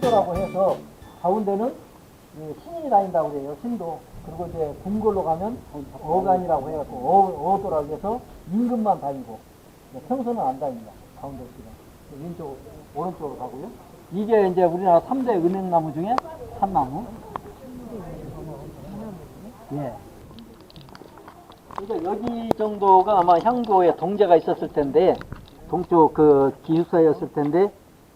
신도라고 해서 가운데는 신이 다닌다고 그래요. 신도. 그리고 이제 궁궐로 가면 어간이라고 해갖고 어도라고 해서 임금만 다니고 평소는 안 다닙니다. 가운데 길은 왼쪽 오른쪽으로 가고요. 이게 이제 우리나라 3대 은행나무 중에 참나무. 예. 그러니까 여기 정도가 아마 향교에 동제가 있었을 텐데, 동쪽 그 기숙사였을 텐데,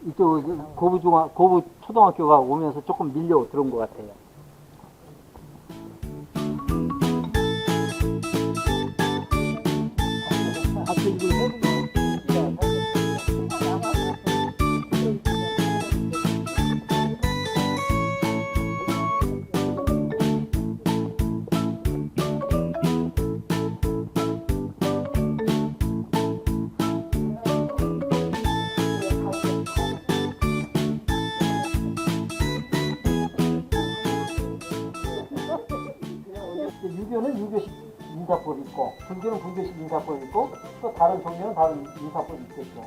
이쪽 고부 초등학교가 오면서 조금 밀려 들어온 것 같아요. 유교는 유교식 인사법이 있고, 불교는 불교식 인사법이 있고, 또 다른 종교는 다른 인사법이 있겠죠.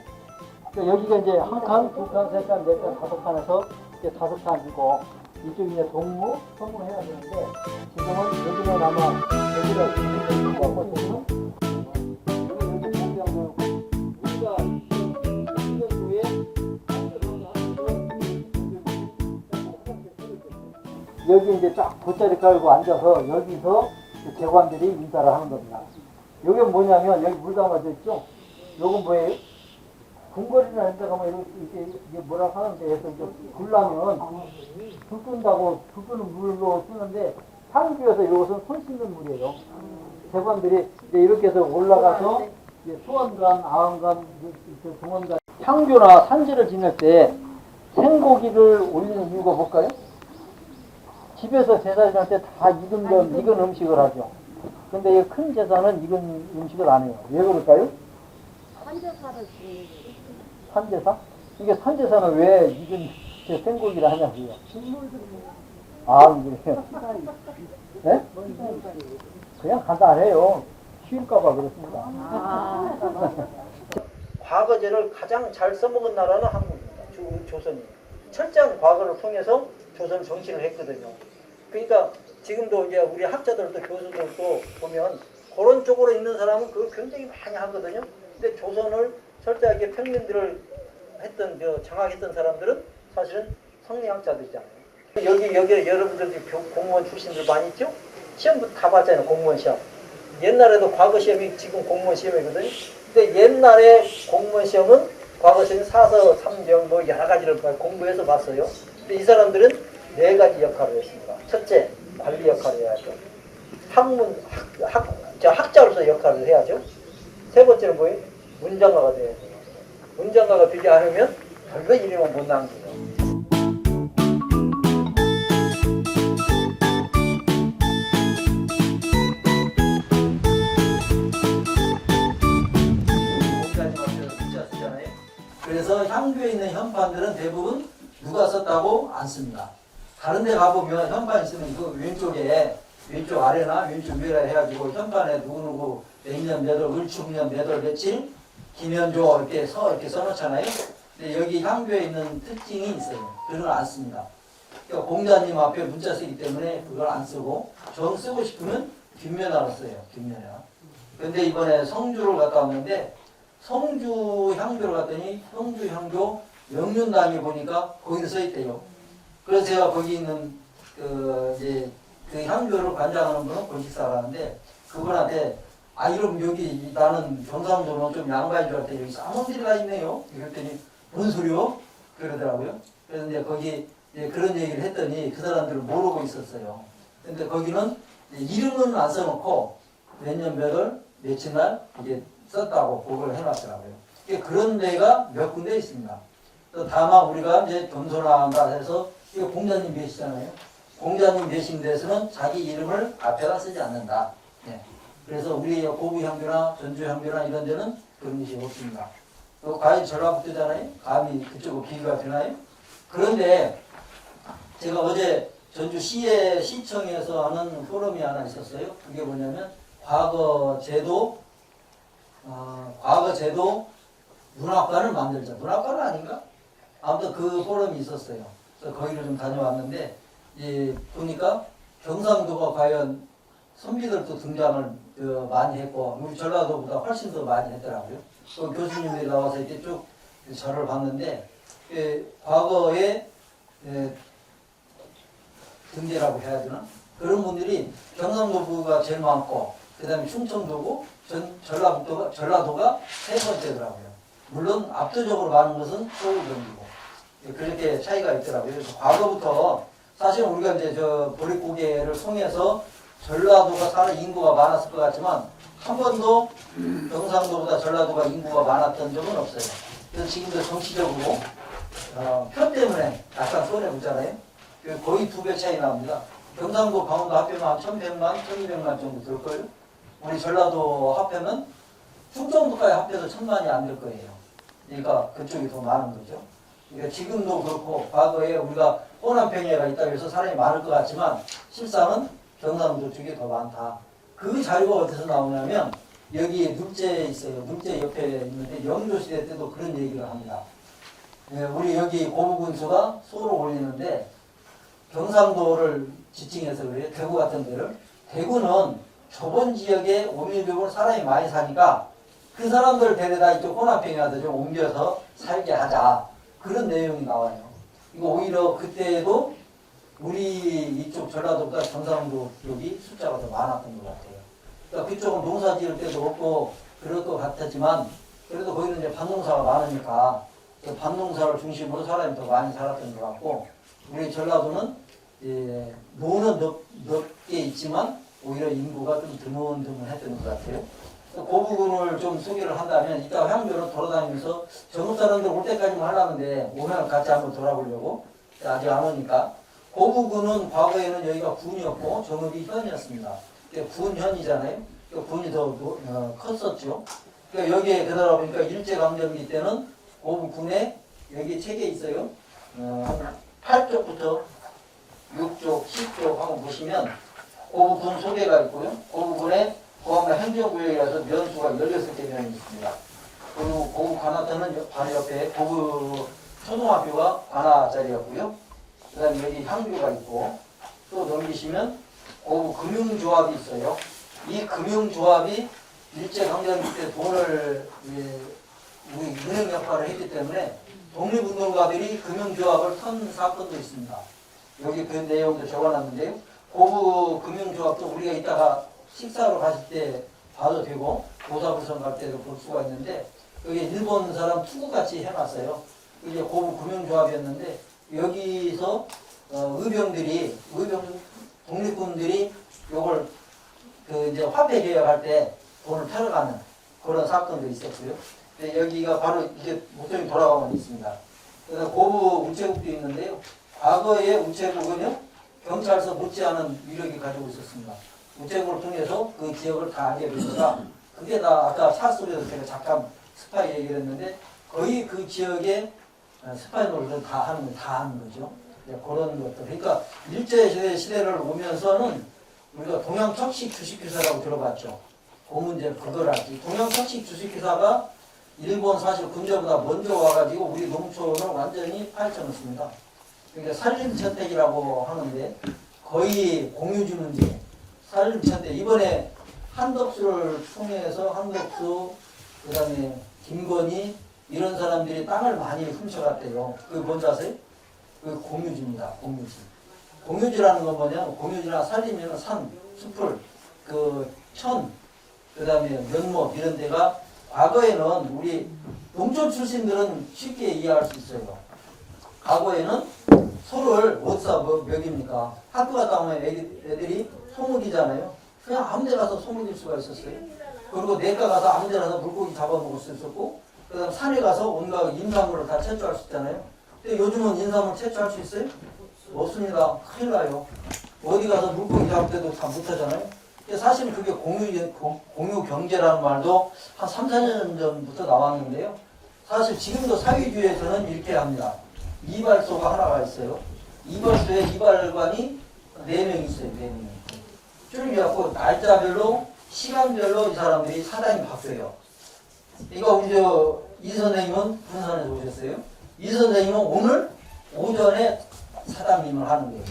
그러니까 여기가 이제 한 칸, 두 칸, 세 칸, 네 칸, 다섯 칸에서 이제 다섯 칸이고, 이쪽이 이제 동무, 성무 해야 되는데, 지금은 여기는 아마 여기가 있는 것 같고, 지금은 여기 이제 쫙 돗자리 깔고 앉아서 여기서 대관들이 인사를 하는 겁니다. 여기 뭐냐면 여기 물 담아져 있죠? 요건 뭐예요? 궁궐이나 이런 데 가면 이게 뭐라고 하는데 해서 이제 불나면 불 끈다고 불 끄는 물로 쓰는데 향교에서 이것은 손 씻는 물이에요. 대관들이 이제 이렇게 해서 올라가서 이제 소원관, 아원관, 동원관 향교나 산지를 지낼 때 생고기를 올리는 이유가 뭘까요? 집에서 제사 지낼 때 다 익은 음식을 하죠. 근데 이 큰 제사는 익은 음식을 안 해요. 왜 그럴까요? 산제사를 산제사? 이게 산제사는 왜 익은 생고기를 하냐고요? 아, 그래요? 네? 그냥 간단해요. 쉬울까봐 그렇습니다. 과거제를 가장 잘 써먹은 나라는 한국입니다. 조선이. 철저한 과거를 통해서 조선 정치를 했거든요. 그러니까 지금도 이제 우리 학자들도 교수들도 보면 그런 쪽으로 있는 사람은 그걸 굉장히 많이 하거든요. 근데 조선을 철저하게 평민들을 장악했던 사람들은 사실은 성리학자들이잖아요. 여기 여러분들 공무원 출신들 많이 있죠? 시험부터 다 봤잖아요. 공무원 시험. 옛날에도 과거 시험이 지금 공무원 시험이거든요. 근데 옛날에 공무원 시험은 과거 시험은 사서, 삼경 뭐 여러 가지를 공부해서 봤어요. 근데 이 사람들은 네 가지 역할을 했습니다. 첫째, 관리 역할을 해야죠. 학자로서 역할을 해야죠. 세 번째는 뭐예요? 문장가가 돼야 돼요. 문장가가 되지 않으면 별로 이름은 못 남겨요. 그래서 향교에 있는 현판들은 대부분 누가 썼다고 안 씁니다. 다른 데 가보면 현판 있으면 그 왼쪽 아래나 왼쪽 위라 해가지고 현판에 누구누구 몇년 몇월 을충년 몇월 며칠 김현조 이렇게 써놓잖아요. 근데 여기 향교에 있는 특징이 있어요. 그런 걸 안 씁니다. 그러니까 공자님 앞에 문자 쓰기 때문에 그걸 안 쓰고 정 쓰고 싶으면 뒷면화로 써요. 뒷면화. 근데 이번에 성주를 갔다 왔는데 성주 향교를 갔더니 성주 향교 명륜당에 보니까 거기도 써있대요. 그래서 제가 거기 있는 그 향교를 관장하는 분은 권식사라는데 그분한테 이러면 여기 나는 경상도는 좀 양반인 줄 알았더니 여기 사모들이가 있네요. 그랬더니 뭔 소리요? 그러더라고요. 그래서 이제 거기 그런 얘기를 했더니 그 사람들을 모르고 있었어요. 근데 거기는 이름은 안 써놓고 몇 년 몇 월 며칠 날 이게 썼다고 그걸 해놨더라고요. 그런 데가 몇 군데 있습니다. 또 다만 우리가 이제 겸손한다 해서 이거 공자님 계시잖아요. 공자님 계신 데서는 자기 이름을 앞에다 쓰지 않는다. 네. 그래서 우리 고부향교나 전주향교나 이런 데는 그런 것이 없습니다. 또 과연 전라북도잖아요. 감히 그쪽으로 비교가 되나요? 그런데 제가 어제 전주 시청에서 하는 포럼이 하나 있었어요. 그게 뭐냐면 과거 제도 문학관을 만들자. 문학관은 아닌가? 아무튼 그 포럼이 있었어요. 그래서 거기를 좀 다녀왔는데 보니까 경상도가 과연 선비들도 등장을 많이 했고 우리 전라도보다 훨씬 더 많이 했더라고요. 또 교수님들이 나와서 이렇게 쭉 절을 봤는데 과거에 등재라고 해야 되나? 그런 분들이 경상도가 제일 많고 그 다음에 충청도고 전라도가 세 번째더라고요. 물론 압도적으로 많은 것은 서울 경기고 그렇게 차이가 있더라고요. 그래서 과거부터 사실 우리가 이제 저 보릿고개를 통해서 전라도가 사는 인구가 많았을 것 같지만 한 번도 경상도보다 전라도가 인구가 많았던 적은 없어요. 그래서 지금도 정치적으로 표 때문에 약간 손해보잖아요. 거의 2배 차이 납니다. 경상도, 강원도 합하면 한 1100만, 1200만 정도 될 거예요. 우리 전라도 합하면 충청도까지 합해서 1000만이 안 될 거예요. 그러니까 그쪽이 더 많은 거죠. 그러니까 지금도 그렇고 과거에 우리가 호남평야가 있다고 해서 사람이 많을 것 같지만 실상은 경상도 쪽이 더 많다. 그 자료가 어디서 나오냐면 여기 눌제 있어요. 눌제 옆에 있는데 영조시대 때도 그런 얘기를 합니다. 우리 여기 고부군수가 소를 올리는데 경상도를 지칭해서 그래요. 대구 같은 데를. 대구는 좁은 지역에 오밀교으로 사람이 많이 사니까 그 사람들 데려다 이쪽 호남평야도 좀 옮겨서 살게 하자. 그런 내용이 나와요. 이거 오히려 그때에도 우리 이쪽 전라도보다 경상도 쪽이 숫자가 더 많았던 것 같아요. 그러니까 그쪽은 농사 지을 때도 없고 그럴 것 같았지만 그래도 거기는 이제 밭농사가 많으니까 그 밭농사를 중심으로 사람이 더 많이 살았던 것 같고 우리 전라도는 노는 넓게 있지만 오히려 인구가 좀 드문드문했던 것 같아요. 그 부분을 좀 소개를 한다면 이따 향교를 돌아다니면서 전국 사람들 올 때까지만 하려는데 오면 같이 한번 돌아보려고 아직 안 오니까 고부군은 과거에는 여기가 군이었고 전읍이 현이었습니다. 군현이잖아요. 군이 더 컸었죠. 그러니까 여기에 되돌아보니까 일제강점기 때는 고부군에 여기 책에 있어요. 8쪽부터 6쪽, 10쪽 한번 보시면 고부군 소개가 있고요. 고부군에 고항과 행정구역이라서 면수가 16개 면이 있습니다. 그리고 고부 관아터는 바로 옆에 고부 초등학교가 관아 자리였고요. 그 다음에 여기 향교가 있고 또 넘기시면 고부 금융조합이 있어요. 이 금융조합이 일제강점기 때 돈을 우리 은행 역할을 했기 때문에 독립운동가들이 금융조합을 턴 사건도 있습니다. 여기 그 내용도 적어놨는데요. 고부 금융조합도 우리가 이따가 식사로 가실 때 봐도 되고 도사부선 갈 때도 볼 수가 있는데 여기 일본 사람 투구같이 해놨어요. 이게 고부 금융조합이었는데 여기서 독립군들이 요걸 이제 화폐 개혁할 때 돈을 털어가는 그런 사건도 있었고요. 근데 여기가 바로 이게 목적이 돌아가면 있습니다. 그래서 고부 우체국도 있는데요. 과거의 우체국은요 경찰서 못지않은 위력이 가지고 있었습니다. 우체국을 통해서 그 지역을 다 알게 되니까 그게 나 아까 차 속에서 제가 잠깐 스파이 얘기를 했는데 거의 그 지역에 스파이 노릇을 다 하는 거죠. 그런 것들. 그러니까 일제시대를 오면서는 우리가 동양척식 주식기사라고 들어봤죠. 그 문제 그걸 알지. 동양척식 주식기사가 일본 사실 군대보다 먼저 와가지고 우리 농촌을 완전히 파헤쳐놓습니다. 그러니까 산림천택이라고 하는데 거의 공유지 문제. 산림천택. 이번에 한덕수를 통해서 한덕수, 그 다음에 김건희 이런 사람들이 땅을 많이 훔쳐갔대요. 그게 뭔지 아세요? 그게 공유지입니다. 공유지. 공유지라는 건 뭐냐면 공유지나 산림이나 산, 숲을, 천, 그 다음에 연못 이런 데가 과거에는 우리 농촌 출신들은 쉽게 이해할 수 있어요. 과거에는 소를 어디서 먹입니까? 학교 갔다 오면 애들이 소먹이잖아요. 그냥 아무 데 가서 소먹일 수가 있었어요. 그리고 내과 가서 아무 데 가서 물고기 잡아먹을 수 있었고 그 다음 산에 가서 온갖 인삼물을 다 채취할 수 있잖아요. 근데 요즘은 인삼을 채취할 수 있어요? 없습니다. 큰일 나요. 어디 가서 물고기 잡을 때도 다 못하잖아요. 사실 그게 공유 경제라는 말도 한 3, 4년 전부터 나왔는데요. 사실 지금도 사회주의에서는 이렇게 합니다. 이발소가 하나가 있어요. 이발소에 이발관이 4명 있어요. 4명. 줄여갖고 날짜별로 시간별로 이 사람들이 사장이 바뀌어요. 이거 우리 이 선생님은 군산에서 오셨어요. 이 선생님은 오늘 오전에 사장님을 하는 거예요.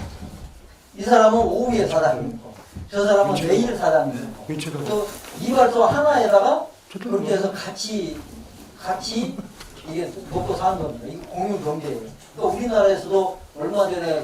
이 사람은 오후에 사장님이고 저 사람은 내일 사장님이고 또 이발소 하나에다가 그렇게 해서 같이 이게 먹고 사는 겁니다. 이게 공유 경제예요. 또 우리나라에서도 얼마 전에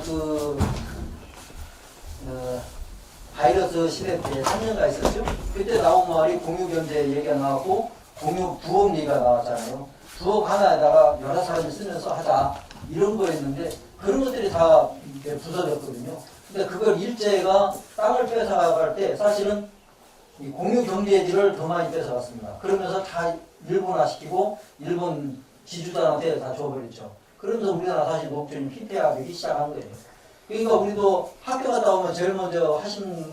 바이러스 시대 때 3년가 있었죠. 그때 나온 말이 공유 경제 얘기가 나왔고 공유 부엌 얘기가 나왔잖아요. 부엌 하나에다가 여러 사람이 쓰면서 하자 이런 거였는데 그런 것들이 다 부서졌거든요. 근데 그걸 일제가 땅을 뺏어갈 때 사실은 이 공유 경제지를 더 많이 뺏어갔습니다. 그러면서 다 일본화시키고 일본 지주단한테 다 줘버렸죠. 그러면서 우리나라 사실 녹전이 피폐하기 시작한 거예요. 그러니까 우리도 학교 갔다 오면 제일 먼저 하신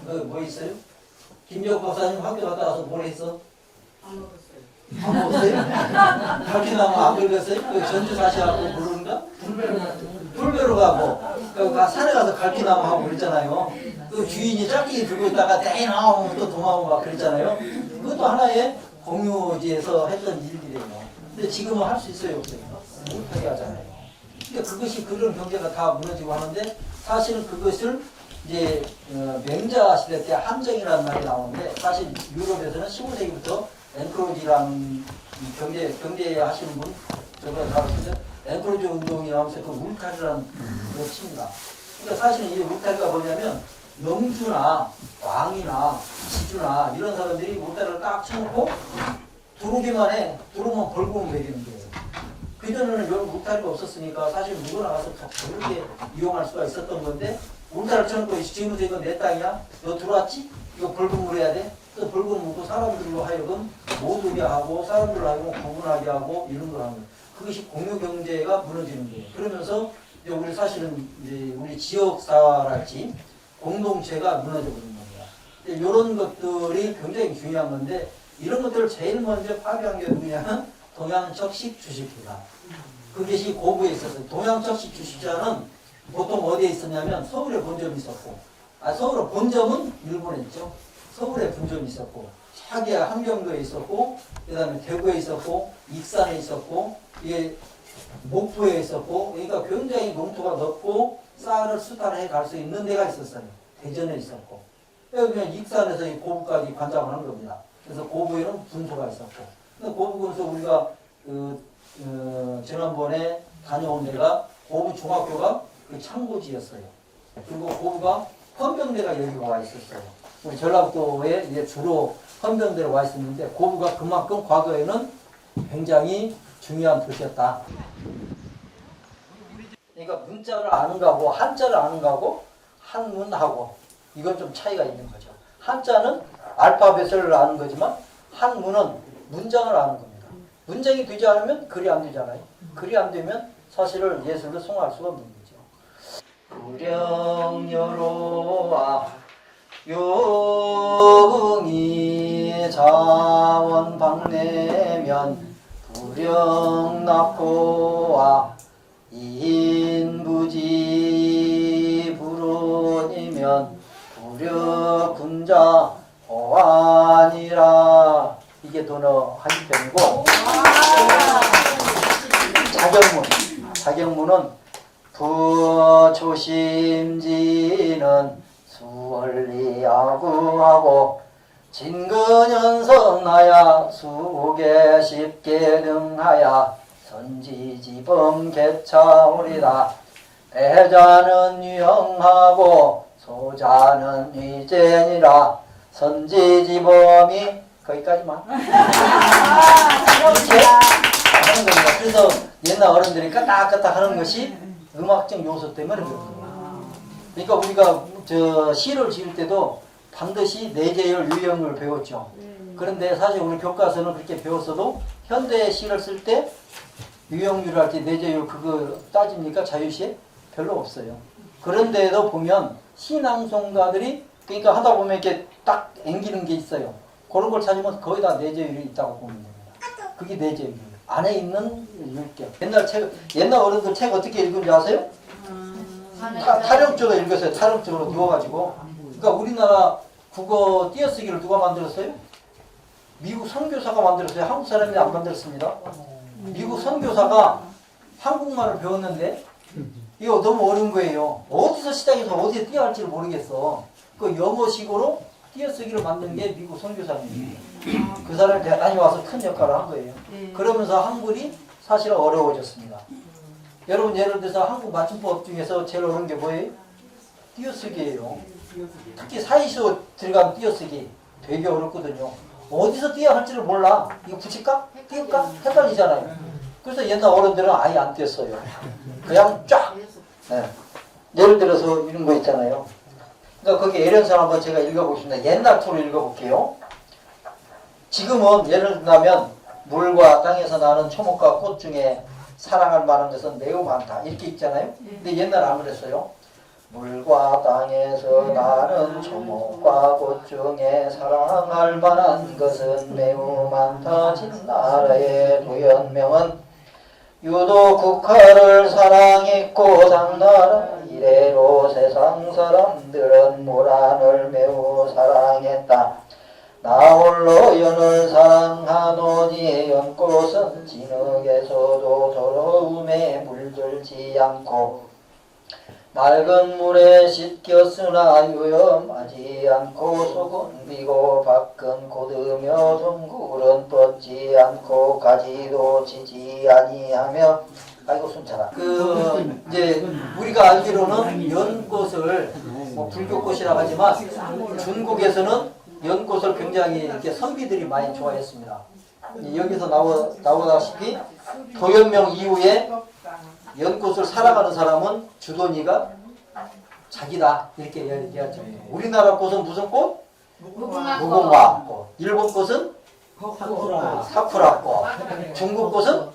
거 뭐 있어요? 김재욱 박사님 학교 갔다 와서 뭘 했어? 안 먹었어요. 안 먹었어요? 갈퀴나무 안 긁었어요? 전주 사시 하고 부르는가? 불배로 가고 그 산에 가서 갈퀴나무 하고 그랬잖아요. 그 주인이 짝끼기 들고 있다가 땡 나오면 또 도망오고 막 그랬잖아요. 그것도 하나의 공유지에서 했던 일들이에요. 근데 지금은 할 수 있어요, 없어요? 못하게 하잖아요. 그러니까 그것이 그런 경제가 다 무너지고 하는데 사실은 그것을 이제 맹자 시대 때 함정이라는 말이 나오는데 사실 유럽에서는 15세기부터 앵크로지라는 경제 하시는 분 저거 다루시죠? 앵크로지 운동이 나오면서 그 울타리라는 걸 칩니다. 그러니까 사실은 이 울타리가 뭐냐면 영주나 왕이나 지주나 이런 사람들이 울타리를 딱 쳐놓고 들어오기만 해. 들어오면 벌금을 매기는 거예요. 그전에는 이런 울타리가 없었으니까 사실 누구나 가서 그렇게 이용할 수가 있었던 건데 울타리를 쳐놓고 지금부터 이건 내 땅이야? 너 들어왔지? 이거 벌금 물어야 돼? 또 벌금 물고 사람들로 하여금 못 오게 하고 사람들로 하여금 구분하게 하고 이런 걸 하는 거예요. 그것이 공유경제가 무너지는 거예요. 그러면서 이제 우리 사실은 이제 우리 지역사랄지 공동체가 무너져 버리는 겁니다. 이런 것들이 굉장히 중요한 건데 이런 것들을 제일 먼저 파괴한 게 누구냐면 동양적식 주식이다. 그것이 고부에 있었어요. 동양적식 주식자는 보통 어디에 있었냐면 서울에 본점이 있었고, 서울의 본점은 일본에 있죠. 서울에 본점이 있었고, 차기야 함경도에 있었고, 그 다음에 대구에 있었고, 익산에 있었고, 이게 목포에 있었고, 그러니까 굉장히 농토가 넓고 쌀을 수탈해 갈 수 있는 데가 있었어요. 대전에 있었고, 그냥 익산에서 이 고부까지 관장을 한 겁니다. 그래서 고부에는 분소가 있었고, 고부군서 우리가 지난번에 다녀온 데가 고부 중학교가 그 창고지였어요. 그리고 고부가 헌병대가 여기가 와 있었어요. 우리 전라북도에 이제 주로 헌병대로 와 있었는데 고부가 그만큼 과거에는 굉장히 중요한 도시였다. 그러니까 문자를 아는 거하고 한자를 아는 거하고 한문하고 이건 좀 차이가 있는 거죠. 한자는 알파벳을 아는 거지만 한문은 문장을 아는 겁니다. 문장이 되지 않으면 글이 안 되잖아요. 글이 안 되면 사실을 예술을 송할 수가 없는 거죠. 불령여로와 용이 자원방내면 불령납고와 인부지 불운이면 불려군자 호환이라. 이게 도너 한편이고 자경문은 부초심지는 수월리야구하고 진근연선하야 수계 쉽게 등하야 선지지범 개차오리다. 애자는 유형하고 소자는 위제니라. 선지지범이 거기까지만 이렇게 하는 겁니다. 그래서 옛날 어른들이 까딱까딱 하는 것이 음악적 요소 때문에 그런 거예요. 그러니까 우리가 시를 지을 때도 반드시 내재율 유형을 배웠죠. 그런데 사실 우리 교과서는 그렇게 배웠어도 현대 시를 쓸 때 유형률 할 때 내재율 그거 따집니까? 자유시에? 별로 없어요. 그런데도 보면 시낭송가들이 그러니까 하다 보면 이렇게 딱 앵기는 게 있어요. 그런 걸 찾으면 거의 다 내재율이 있다고 보면 됩니다. 그게 내재율. 안에 있는 율격. 옛날 어른들 책 어떻게 읽은지 아세요? 타령적으로 읽었어요. 타령적으로 누워가지고. 그러니까 우리나라 국어 띄어쓰기를 누가 만들었어요? 미국 선교사가 만들었어요. 한국 사람이 안 만들었습니다. 미국 선교사가 한국말을 배웠는데 이거 너무 어려운 거예요. 어디서 시작해서 어디에 띄어야 할지를 모르겠어. 그 영어식으로 띄어쓰기를 만든 게 미국 선교사님이에요. 그 사람이 대단히 와서 큰 역할을 한 거예요. 그러면서 한글이 사실은 어려워졌습니다. 여러분 예를 들어서 한국 맞춤법 중에서 제일 어려운 게 뭐예요? 띄어쓰기예요. 특히 사이수 들어간 띄어쓰기 되게 어렵거든요. 어디서 띄어야 할지를 몰라. 이거 붙일까? 띄울까? 헷갈리잖아요. 그래서 옛날 어른들은 아예 안 띄었어요. 그냥 쫙. 네. 예를 들어서 이런 거 있잖아요. 그러니까 거기 예련선 한번 제가 읽어보겠습니다. 옛날 투로 읽어볼게요. 지금은 예를 들면 물과 땅에서 나는 초목과 꽃 중에 사랑할 만한 것은 매우 많다. 이렇게 있잖아요. 근데 옛날 안 그랬어요. 물과 땅에서 나는 초목과 꽃 중에 사랑할 만한 것은 매우 많다. 진나라의 도연명은 유독 국화를 사랑했고 당나라 이래로 세상 사람들은 모란을 매우 사랑했다. 나 홀로 연을 사랑하노니 연꽃은 진흙에서도 더러움에 물들지 않고 맑은 물에 씻겼으나 위험하지 않고 속은 비고 밖은 고드며 동굴은 뻗지 않고 가지도 지지 아니하며 아이고 순차라. 이제 우리가 알기로는 연꽃을 뭐 불교꽃이라고 하지만 중국에서는 연꽃을 굉장히 이렇게 선비들이 많이 좋아했습니다. 여기서 나오다시피 도연명 이후에 연꽃을 사랑하는 사람은 주돈이가 자기다 이렇게 얘기하죠. 우리나라 꽃은 무슨 꽃? 무궁화 꽃. 일본 꽃은 사쿠라 꽃. 중국 꽃은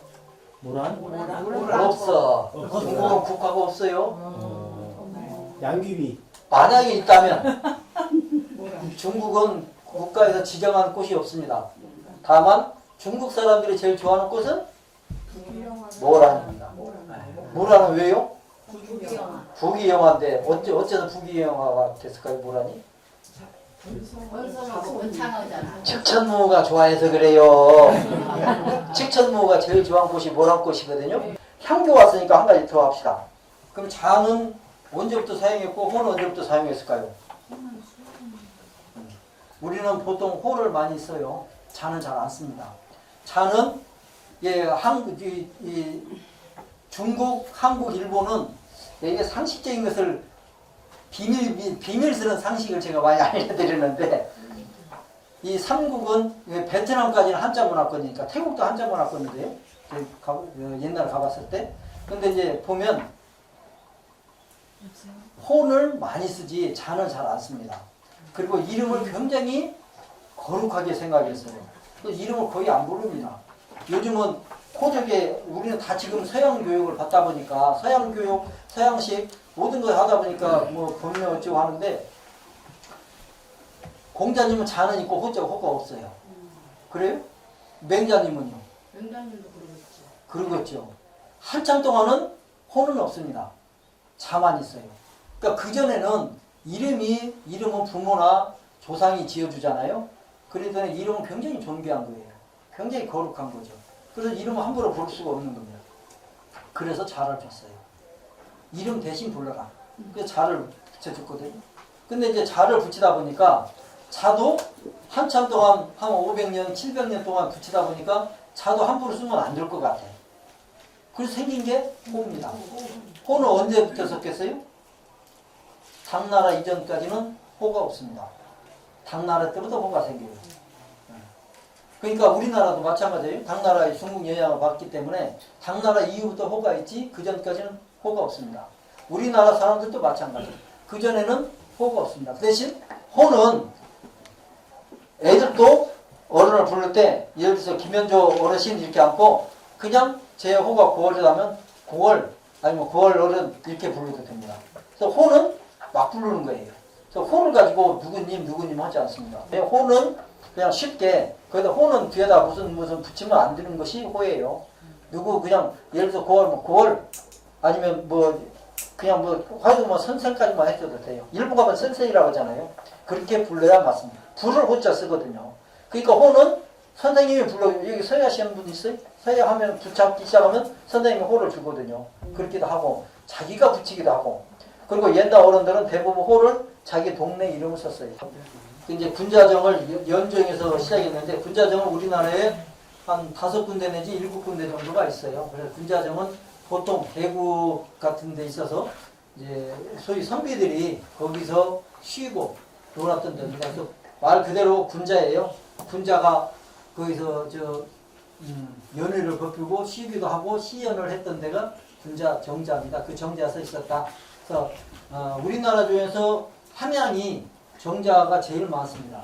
없어. 중국은 국화가 없어요. 양귀비. 만약에 있다면 중국은 국가에서 지정한 꽃이 없습니다. 다만 중국 사람들이 제일 좋아하는 꽃은 모란입니다. 모란은 왜요? 부귀영화인데 어째서 부귀영화가 됐을까요? 모란이? 칙천무가 좋아해서 그래요. 칙천무가 제일 좋아하는 꽃이 모란꽃이거든요. 향교 왔으니까 한 가지 더 합시다. 그럼 자는 언제부터 사용했고 호는 언제부터 사용했을까요? 우리는 보통 호를 많이 써요. 자는 잘 안 씁니다. 자는 중국, 한국, 일본은 이게 상식적인 것을 비밀스러운 상식을 제가 많이 알려드리는데 이 삼국은 베트남까지는 한자 문화권이니까 태국도 한자 문화권인데요. 옛날에 가봤을 때. 근데 이제 보면 혼을 많이 쓰지 자는 잘 안 씁니다. 그리고 이름을 굉장히 거룩하게 생각했어요. 이름을 거의 안 부릅니다. 요즘은 호적에 우리는 다 지금 서양 교육을 받다 보니까 서양 교육, 서양식 모든 걸 하다 보니까 뭐 법령 어쩌고 하는데 공자님은 자는 있고 호가 없어요. 그래요? 맹자님은요? 맹자님도 그러겠죠. 그러겠죠. 한참 동안은 호는 없습니다. 자만 있어요. 그러니까 그전에는 이름은 부모나 조상이 지어주잖아요. 그러더니 이름은 굉장히 존귀한 거예요. 굉장히 거룩한 거죠. 그래서 이름을 함부로 부를 수가 없는 겁니다. 그래서 자를 줬어요. 이름 대신 불러라. 그래서 자를 붙여줬거든요. 근데 이제 자를 붙이다 보니까 자도 한참 동안 한 500년, 700년 동안 붙이다 보니까 자도 함부로 쓰면 안 될 것 같아. 그래서 생긴 게 호입니다. 호는 언제부터 섞였어요? 당나라 이전까지는 호가 없습니다. 당나라 때부터 호가 생겨요. 그러니까 우리나라도 마찬가지예요. 당나라의 중국 영향을 받기 때문에 당나라 이후부터 호가 있지 그 전까지는 호가 없습니다. 우리나라 사람들도 마찬가지예요. 그 전에는 호가 없습니다. 그 대신 호는 애들도 어른을 부를 때 예를 들어서 김현조 어르신 이렇게 앉고 그냥 제 호가 9월이라면 9월 아니면 9월 어른 이렇게 부르도 됩니다. 그래서 호는 막 부르는 거예요. 그래서 호를 가지고 누구님 하지 않습니다. 호는 그냥 쉽게 거기다 호는 뒤에다 무슨 붙이면 안 되는 것이 호예요. 그냥 예를 들어서 9월 아니면 그냥 화도 선생까지만 해줘도 돼요. 일부 가면 선생이라고 하잖아요. 그렇게 불러야 맞습니다. 불을 호자 쓰거든요. 그러니까 호는 선생님이 불러요. 여기 서예 하시는 분 있어요? 서예 하면 붙잡기 시작하면 선생님이 호를 주거든요. 그렇기도 하고 자기가 붙이기도 하고, 그리고 옛날 어른들은 대부분 호를 자기 동네 이름을 썼어요. 이제 군자정을 연정에서 시작했는데, 군자정은 우리나라에 한 5군데 내지 7군데 정도가 있어요. 그래서 군자정은 보통 대구 같은 데 있어서 이제 소위 선비들이 거기서 쉬고 놀았던 데입니다. 그래서 말 그대로 군자예요. 군자가 거기서 연회를 베풀고 쉬기도 하고 시연을 했던 데가 군자 정자입니다. 그 정자에서 있었다. 그래서 우리나라 중에서 함양이 정자가 제일 많습니다.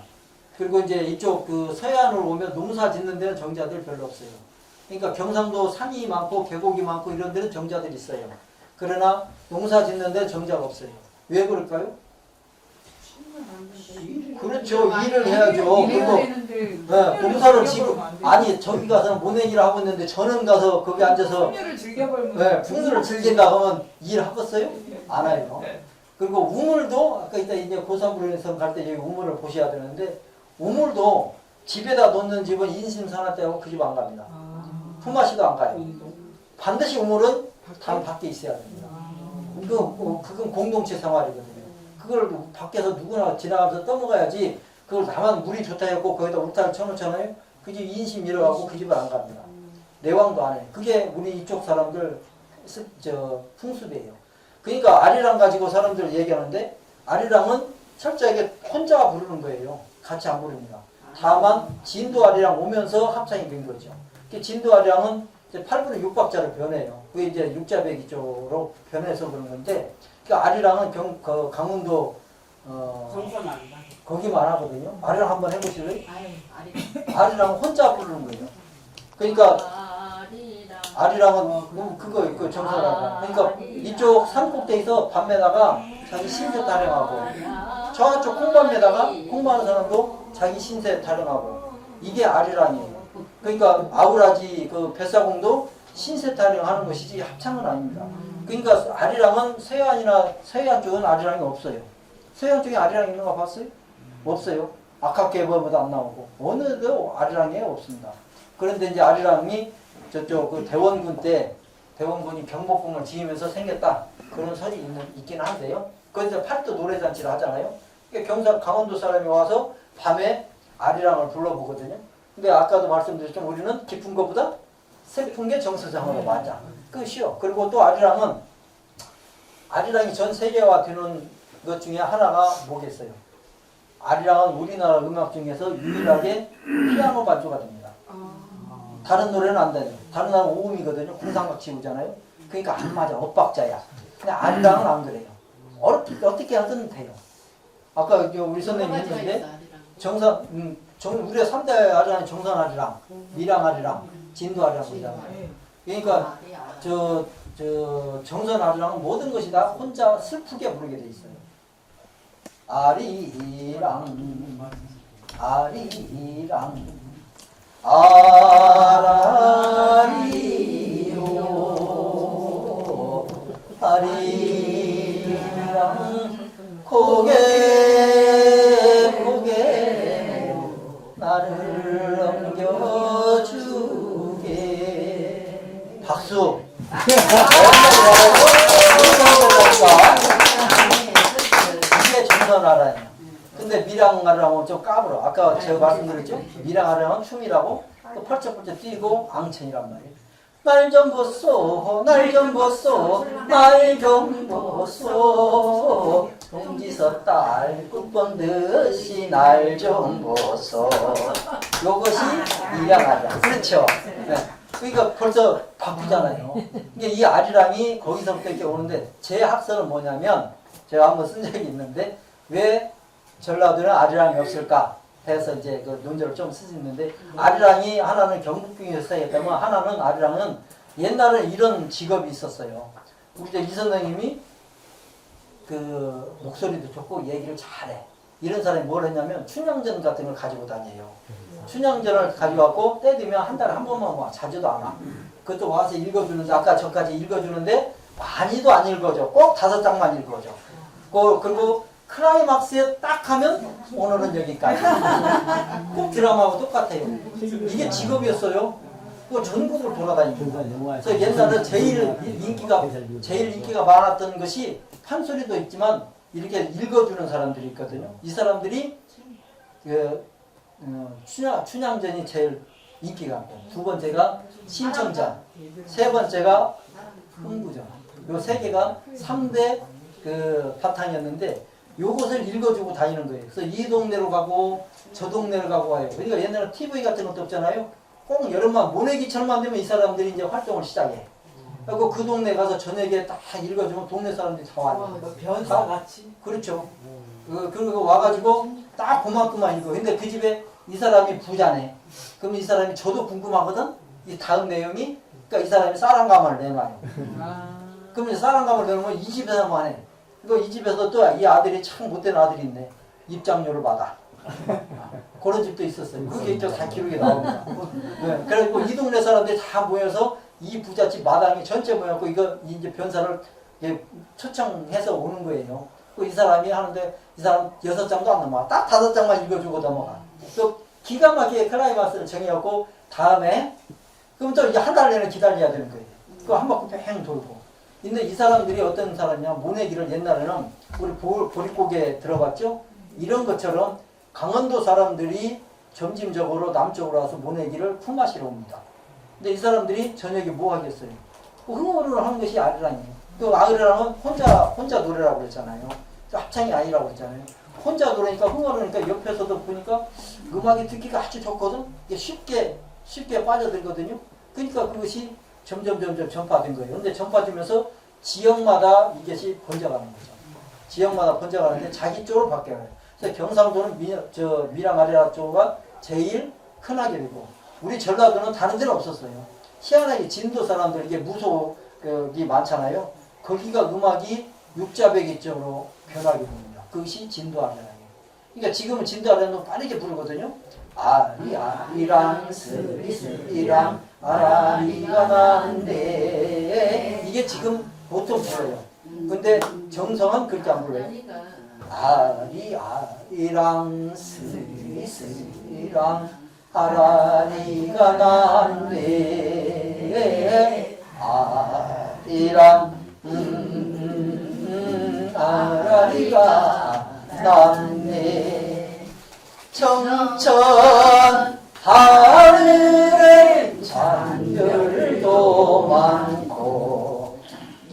그리고 이제 이쪽 그 서해안으로 오면 농사 짓는 데는 정자들 별로 없어요. 그러니까 경상도 산이 많고 계곡이 많고 이런 데는 정자들이 있어요. 그러나 농사 짓는 데는 정자가 없어요. 왜 그럴까요? 그렇죠. 일을 해야죠. 그리고 농사를 지고 아니 저기 가서는 모내기를 하고 있는데 저는 가서 거기 앉아서 풍류를 즐긴다 하면 일하겠어요? 안 해요. 그리고 우물도 아까 이제 고산부로에서 갈 때 여기 우물을 보셔야 되는데 우물도 집에다 놓는 집은 인심산업대하고 그 집 안 갑니다. 품앗이도 안 가요. 반드시 우물은 단 밖에 있어야 됩니다. 그건 공동체 생활이거든요. 그걸 밖에서 누구나 지나가면서 떠먹어야지 그걸 다만 물이 좋다 했고 거기다 울타리 쳐놓잖아요. 그 집 인심 잃어가고 그 집을 안 갑니다. 내왕도 안 해요. 그게 우리 이쪽 사람들 풍습이에요. 그러니까 아리랑 가지고 사람들 얘기하는데 아리랑은 철저하게 혼자 부르는 거예요. 같이 안 부릅니다. 다만 진도 아리랑 오면서 합창이 된 거죠. 진도 아리랑은 이제 8분의 6박자를 변해요. 그게 이제 육자배기 쪽으로 변해서 그런 건데, 그러니까 아리랑은 강원도 거기만 하거든요. 아리랑 한번 해보실래요? 아리랑은 혼자 부르는 거예요. 그러니까 아리랑은 그거 있고 정선아리랑. 그러니까 이쪽 산꼭대에서 밤에다가 자기 신세 타령하고 저쪽 콩밤에다가 콩밤하는 사람도 자기 신세 타령하고 이게 아리랑이에요. 그러니까 아우라지 그 뱃사공도 신세 타령하는 것이지 합창은 아닙니다. 그러니까 아리랑은 서해안 쪽은 아리랑이 없어요. 서해안 쪽에 아리랑 있는 거 봤어요? 없어요. 아카케버보다 안 나오고 어느 데도 아리랑이 없습니다. 그런데 이제 아리랑이 저쪽 그 대원군 때 대원군이 경복궁을 지으면서 생겼다 그런 설이 있긴 한데요. 거기서 팔도 노래잔치를 하잖아요. 그러니까 강원도 사람이 와서 밤에 아리랑을 불러보거든요. 근데 아까도 말씀드렸지만 우리는 깊은 것보다 슬픈 게 정서장으로 맞아. 끝이요. 그리고 또 아리랑이 전 세계화되는 것 중에 하나가 뭐겠어요? 아리랑은 우리나라 음악 중에서 유일하게 피아노 반주가 됩니다. 다른 노래는 안 돼요. 다른 나라는 오음이거든요. 궁상각 치우잖아요. 그러니까 안 맞아. 엇박자야. 근데 아리랑은 안 그래요. 어떻게 하든 돼요. 아까 우리 선생님이 했는데 우리가 3대 아리랑이 정선 아리랑, 밀양 아리랑, 진도 아리랑이잖아요. 그러니까 정선 아리랑은 모든 것이 다 혼자 슬프게 부르게 돼 있어요. 아리랑 아라리요 아리랑 고개 나를 넘겨주게 박수. 이게 정선아라예요. 근데 미랑아라고 좀 까불어. 아까 제가 말씀드렸죠? 미랑아라는 춤이라고 또 펄쩍펄쩍 뛰고 앙천이란 말이에요. 날 좀 보소, 날 좀 보소, 날 좀 보소. 동지서 딸 꿈본듯이 날 좀 보소. 요것이 미랑아라. 그렇죠? 네. 그러니까 벌써 바꾸잖아요. 이게 이 아리랑이 거기서부터 이렇게 오는데 제 학설은 뭐냐면 제가 한번 쓴 적이 있는데 왜 전라도에는 아리랑이 없을까 해서 이제 그 논조를 좀 쓰셨는데 아리랑이 하나는 경북궁에서 시작했다면 하나는 아리랑은 옛날에 이런 직업이 있었어요. 우리 이 선생님이 그 목소리도 좋고 얘기를 잘해. 이런 사람이 뭘 했냐면 춘향전 같은 걸 가지고 다녀요. 춘향전을 가져갖고 때 되면 한 달에 한 번만 와. 자주도 안 와. 그것도 와서 읽어주는데 아까 저까지 읽어주는데 많이도 안 읽어줘. 꼭 5장만 읽어줘. 그리고 클라이막스에 딱 하면 오늘은 여기까지. 꼭 드라마하고 똑같아요. 이게 직업이었어요. 그 전국을 돌아다닙니다. 영화 그래서 옛날에 제일 인기가 많았던 것이 판소리도 있지만 이렇게 읽어주는 사람들이 있거든요. 이 사람들이 춘향전이 제일 인기가 많고, 두 번째가 신청자, 세 번째가 흥부전. 요 세 개가 3대 바탕이었는데 요것을 읽어주고 다니는 거예요. 그래서 이 동네로 가고 저 동네로 가고 와요. 그러니까 옛날에 TV 같은 것도 없잖아요. 꼭 여름만 모내기처럼만 되면 이 사람들이 이제 활동을 시작해. 그리고 그 동네 가서 저녁에 딱 읽어주면 동네 사람들이 다 와요. 변사같이. 그렇죠. 그리고 와가지고 딱 그만큼만 읽어. 근데 그 집에 이 사람이 부자네. 그럼 이 사람이 저도 궁금하거든. 이 다음 내용이. 그러니까 이 사람이 쌀한가마를 내놔요. 그럼 이제 쌀한가마를 내놓으면 이 집에서만 해. 그리고 이 집에서 또 이 아들이 참 못된 아들이 있네. 입장료를 받아. 그런 집도 있었어요. 그게 이쪽 다 기록에 나옵니다. 네, 그래갖고 이 동네 사람들이 다 모여서 이 부잣집 마당이 전체 모여갖고 이거 이제 변사를 초청해서 오는 거예요. 이 사람이 하는데 이 사람 6장도 안 넘어가. 딱 5장만 읽어주고 넘어가. 또 기가 막히게 클라이막스를 정해갖고 다음에 그럼 또 이제 한 달 내내 기다려야 되는 거예요. 그거 한 바퀴 뺑 돌고. 근데 이 사람들이 어떤 사람이냐, 모내기를 옛날에는 우리 보릿고개 들어봤죠? 이런 것처럼 강원도 사람들이 점진적으로 남쪽으로 와서 모내기를 품마시러 옵니다. 근데 이 사람들이 저녁에 뭐 하겠어요? 흥얼을 하는 것이 아리랑이에요. 그 아리랑은 혼자 노래라고 그랬잖아요. 합창이 아니라고 그랬잖아요. 혼자 노래니까 흥얼하니까 옆에서도 보니까 음악이 듣기가 아주 좋거든. 이게 쉽게 빠져들거든요. 그러니까 그것이 점점 전파된 거예요. 근데 전파되면서 지역마다 이것이 번져가는 거죠. 지역마다 번져가는데 자기 쪽으로 바뀌어요. 그래서 경상도는 미랑 아리랑 쪽가 제일 흔하게 되고, 우리 전라도는 다른 데는 없었어요. 희한하게 진도 사람들, 이게 무속이 많잖아요. 거기가 음악이 육자배기 쪽으로 변하게 됩니다. 그것이 진도 아리랑이에요. 그러니까 지금은 진도 아리랑도 빠르게 부르거든요. 아리랑 스리스리랑 아라리가 나는데, 이게 지금 보통 불러요. 근데 정성은 그렇게 안 불러요. 아리랑 스리스리랑 아라리가 나는데, 아리랑 아라리가 나네. 청천 하늘에 잔별도 많고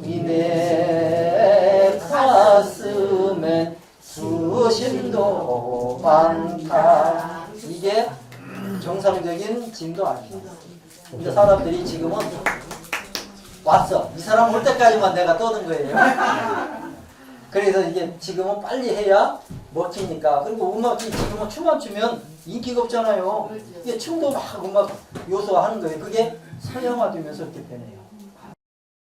이내 가슴에 수심도 많다. 이게 정상적인 진도 아닙니다. 근데 사람들이 지금은 왔어. 이 사람 올 때까지만 내가 떠든 거예요. 그래서 이게 지금은 빨리 해야 멋지니까. 그리고 음악이 지금은 춤만 추면 인기가 없잖아요. 이게 춤도 막 음악 요소화하는 거예요. 그게 서양화되면서 이렇게 되네요.